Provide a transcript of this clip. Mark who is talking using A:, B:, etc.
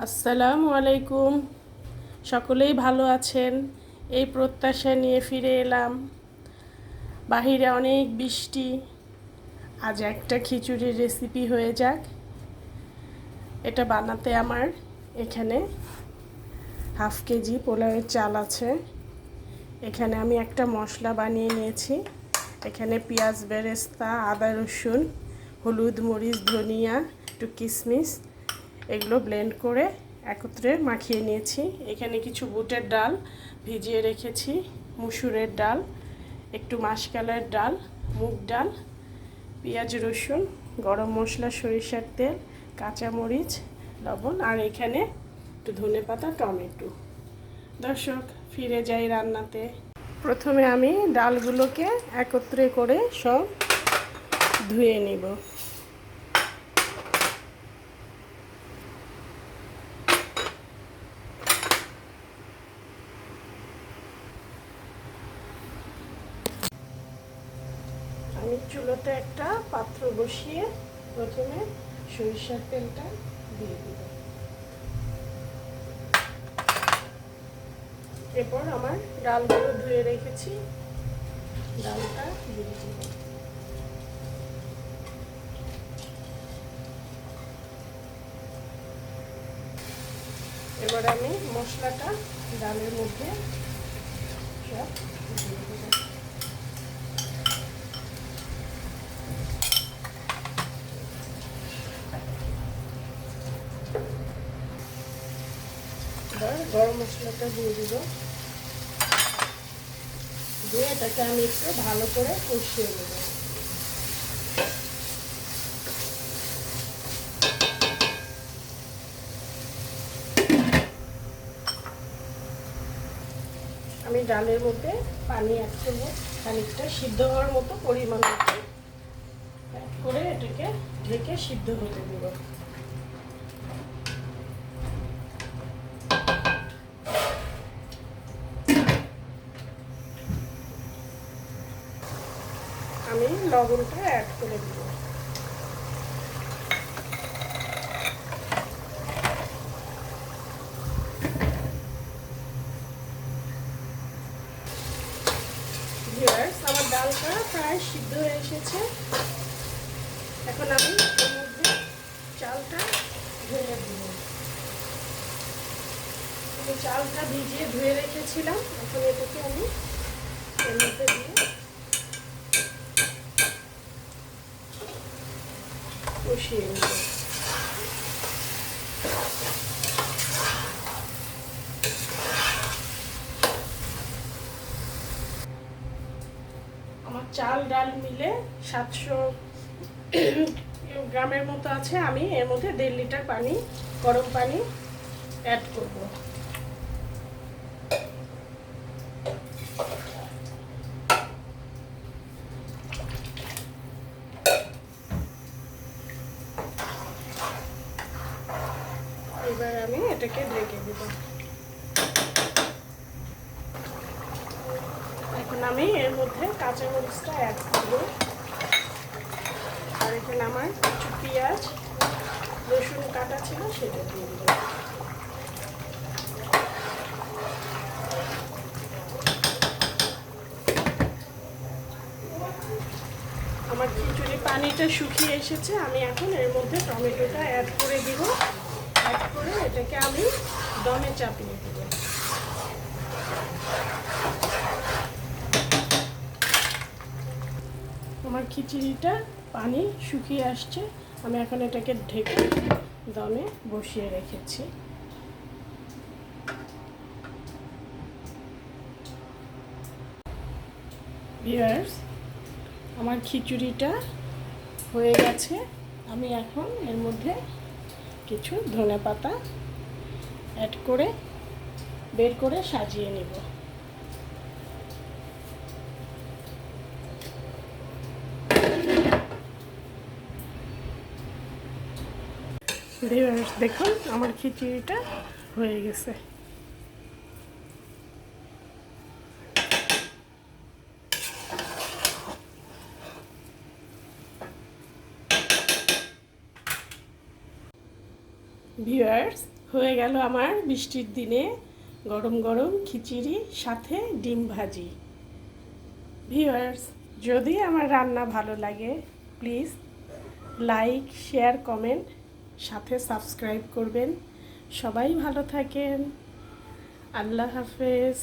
A: আসসালামু আলাইকুম। সকলেই ভালো আছেন এই প্রত্যাশা নিয়ে ফিরে এলাম। বাহিরে অনেক বৃষ্টি, আজ একটা খিচুড়ির রেসিপি হয়ে যাক। এটা বানাতে আমার এখানে হাফ কেজি পোলাওয়ের চাল আছে। এখানে আমি একটা মশলা বানিয়ে নিয়েছি। এখানে পেঁয়াজ বেরেস্তা, আদা রসুন, হলুদ মরিচ ধনিয়া একটু কিশমিশ এগুলো ব্লেন্ড করে একত্রে মাখিয়ে নিয়েছি। এখানে কিছু বুটের ডাল ভিজিয়ে রেখেছি, মুসুরের ডাল, একটু মাসকলাইয়ের ডাল, মুগ ডাল, পেঁয়াজ রসুন, গরম মশলা, সরিষার তেল, কাঁচামরিচ, লবণ আর এখানে একটু ধনেপাতা, টমেটো। দর্শক, ফিরে যাই রান্নাতে। প্রথমে আমি ডালগুলোকে একত্রে করে সব ধুয়ে নিব। আমি চুলোতে একটা পাত্র বসিয়ে প্রথমে সরিষার তেলটা দিয়ে দিব। এরপর আমার ডালগুলো ধুয়ে রেখেছি, ডালটা দিয়ে দিব। এবার আমি মশলাটা ডালের মধ্যে সব দিয়ে দেব। এবার গরম মশলাটা দিয়ে দিব, দিয়ে এটাকে আমি একটু ভালো করে কষিয়ে নেব। আমি ডালের মধ্যে পানি অ্যাড করব, খানিকটা সিদ্ধ হওয়ার মতো পরিমাণ মতো অ্যাড করে এটাকে ঢেকে সিদ্ধ হতে দেব। আমি লবণটা অ্যাড করে দেব। ভিউয়ার্স, আমার ডালটা প্রায় সিদ্ধ হয়ে এসেছে। এখন আমি এর মধ্যে চালটা ধুয়ে দেব। আমি চালটা ভিজিয়ে ধুয়ে রেখেছিলাম, এখন এটাকে আমি এর মধ্যে দিয়ে কষিয়ে নেব। আমার চাল ডাল মিলে 700 গ্রামের মতো আছে। আমি এর মধ্যে 1.5 লিটার পানি, গরম পানি অ্যাড করব। এবার আমি এটাকে ঢেকে দেব। এখন আমি এর মধ্যে কাঁচামরিচটা অ্যাড করব, আর এখানে আমার কিছু পেঁয়াজ রসুন কাটা ছিল সেটা দিয়ে দেব। আমার খিচুড়ি পানিটা শুকিয়ে এসেছে। আমি এখন এর মধ্যে টমেটোটা অ্যাড করে দিব। অ্যাড করে এটাকে আমি দমে চাপিয়ে দেব। আমার খিচুড়িটা পানি শুকিয়ে আসছে। আমি এখন এটাকে ঢেকে দমে বসিয়ে রেখেছি। ভিউয়ার্স, আমার খিচুড়িটা হয়ে গেছে। আমি এখন এর মধ্যে কিছু ধনেপাতা অ্যাড করে বের করে সাজিয়ে নেব। ভিউয়ার্স, দেখুন আমার খিচুড়িটা হয়ে গেছে। ভিউয়ার্স, হয়ে গেল আমার বৃষ্টির দিনে গরম গরম খিচুড়ি সাথে ডিম ভাজি। ভিউয়ার্স, যদি আমার রান্না ভালো লাগে প্লিজ লাইক, শেয়ার, কমেন্ট, সাথে সাবস্ক্রাইব করবেন। সবাই ভালো থাকেন। আল্লাহ হাফেজ।